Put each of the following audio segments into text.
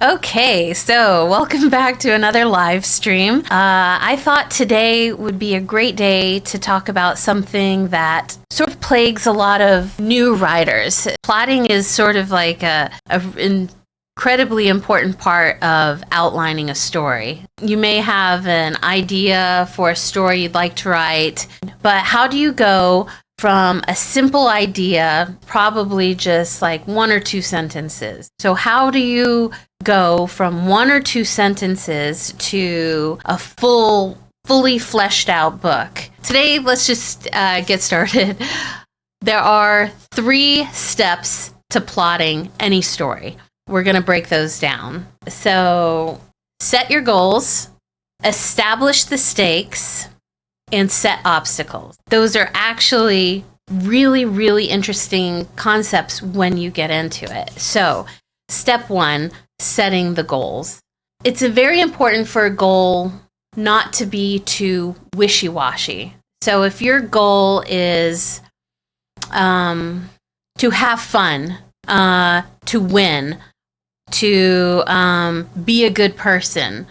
Okay, so welcome back to another live stream. I thought today would be a great day to talk about something that sort of plagues a lot of new writers. Plotting is sort of like a incredibly important part of outlining a story. You may have an idea for a story you'd like to write, but how do you go from a simple idea, probably just like one or two sentences? So how do you go from one or two sentences to a fully fleshed out book? Today, let's just get started. There are 3 steps to plotting any story. We're going to break those down. So set your goals, establish the stakes, and set obstacles. Those are actually really, really interesting concepts when you get into it. So step 1, setting the goals. It's very important for a goal not to be too wishy-washy. So if your goal is to have fun, to win, to be a good person,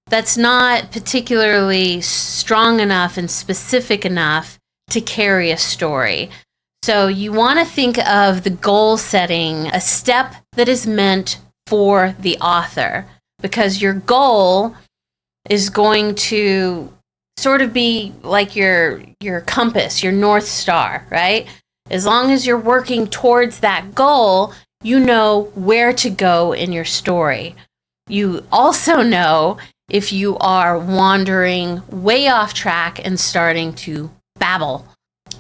that's not particularly strong enough and specific enough to carry a story. So you want to think of the goal setting a step that is meant for the author, because your goal is going to sort of be like your compass, your North Star, right? As long as you're working towards that goal, you know where to go in your story. You also know if you are wandering way off track and starting to babble.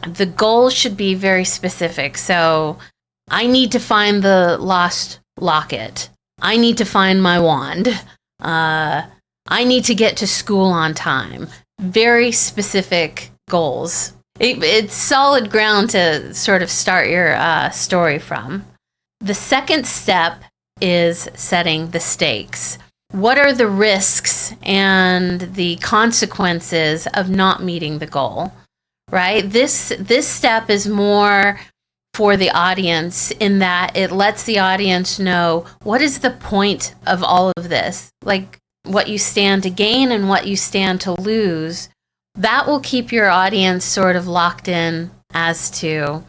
The goal should be very specific. So I need to find the lost locket. I need to find my wand. I need to get to school on time. Very specific goals. It's solid ground to sort of start your story from. The second step is setting the stakes. What are the risks and the consequences of not meeting the goal, right? This step is more for the audience in that it lets the audience know what is the point of all of this, like what you stand to gain and what you stand to lose. That will keep your audience sort of locked in as to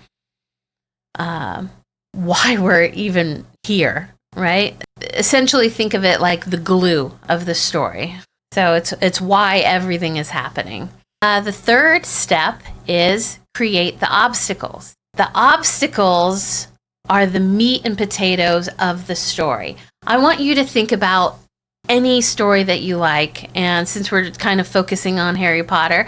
why we're even here, right? Essentially think of it like the glue of the story. So it's why everything is happening. The third step is create the obstacles. The obstacles are the meat and potatoes of the story. I want you to think about any story that you like, and since we're kind of focusing on Harry Potter,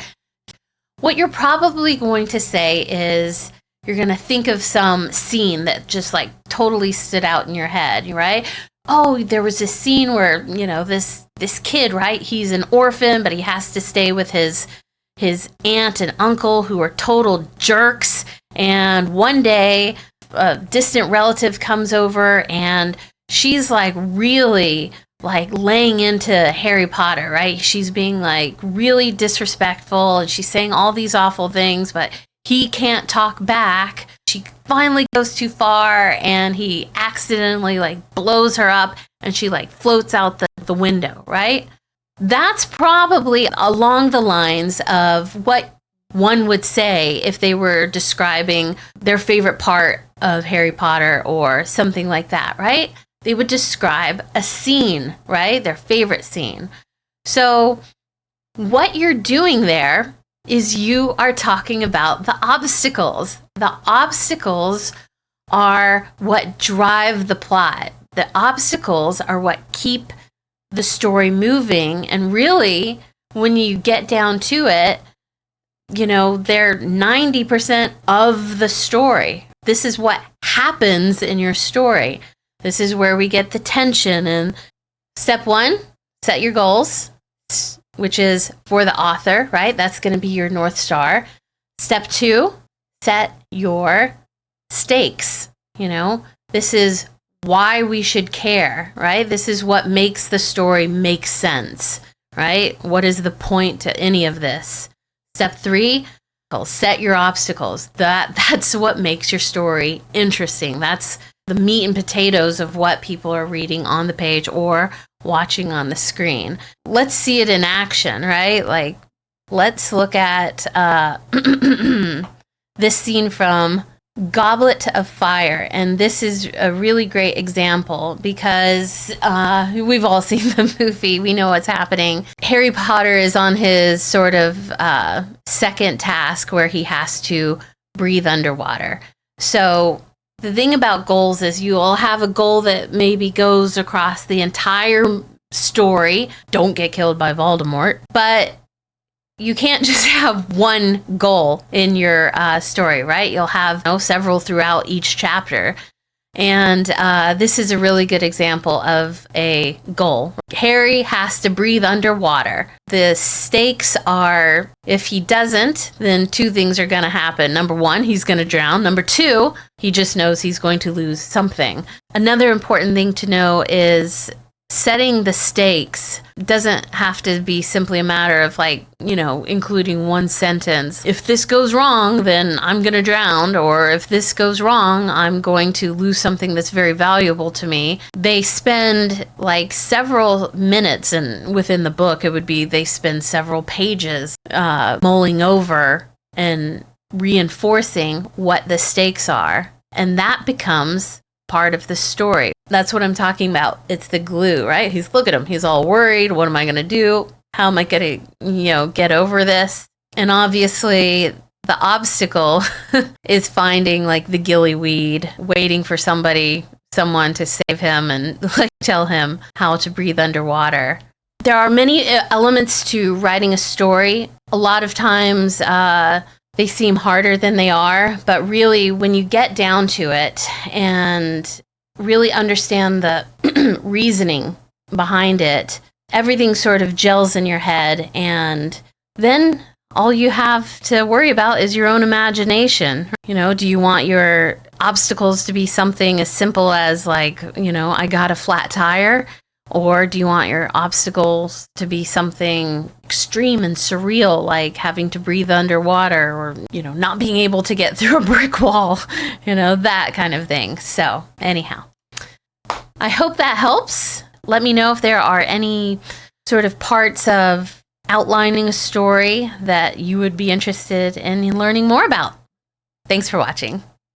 what you're probably going to say is you're going to think of some scene that just like totally stood out in your head, right? Oh, there was this scene where, this kid, right? He's an orphan, but he has to stay with his aunt and uncle who are total jerks. And one day, a distant relative comes over and she's like really like laying into Harry Potter, right? She's being like really disrespectful and she's saying all these awful things, but he can't talk back. She finally goes too far and he accidentally like blows her up and she like floats out the window, right? That's probably along the lines of what one would say if they were describing their favorite part of Harry Potter or something like that, right? They would describe a scene, right? Their favorite scene. So what you're doing there is you are talking about the obstacles. The obstacles are what drive the plot. The obstacles are what keep the story moving. And really, when you get down to it, they're 90% of the story. This is what happens in your story. This is where we get the tension. And step 1, set your goals, which is for the author, right? That's going to be your North Star. Step 2, set your stakes. This is why we should care, right? This is what makes the story make sense, right? What is the point to any of this? Step 3, set your obstacles. That's what makes your story interesting. That's the meat and potatoes of what people are reading on the page or watching on the screen. Let's see it in action, right? Like, let's look at this scene from Goblet of Fire. And this is a really great example because we've all seen the movie. We know what's happening. Harry Potter is on his sort of second task where he has to breathe underwater. So the thing about goals is you'll have a goal that maybe goes across the entire story. Don't get killed by Voldemort. But you can't just have one goal in your story, right? You'll have several throughout each chapter. And this is a really good example of a goal. Harry has to breathe underwater. The stakes are, if he doesn't, then two things are going to happen. Number one, he's going to drown. Number two, he just knows he's going to lose something. Another important thing to know is setting the stakes doesn't have to be simply a matter of including one sentence. If this goes wrong, then I'm going to drown, or if this goes wrong, I'm going to lose something that's very valuable to me. They spend several minutes, and within the book, it would be they spend several pages mulling over and reinforcing what the stakes are. And that becomes part of the story. That's what I'm talking about. It's the glue, right? Look at him. He's all worried. What am I going to do? How am I going to, get over this? And obviously the obstacle is finding the gillyweed, waiting for someone to save him and tell him how to breathe underwater. There are many elements to writing a story. A lot of times, they seem harder than they are, but really when you get down to it and really understand the reasoning behind it, everything sort of gels in your head, and then all you have to worry about is your own imagination. Do you want your obstacles to be something as simple as I got a flat tire? Or do you want your obstacles to be something extreme and surreal, like having to breathe underwater or, not being able to get through a brick wall, that kind of thing. So anyhow, I hope that helps. Let me know if there are any sort of parts of outlining a story that you would be interested in learning more about. Thanks for watching.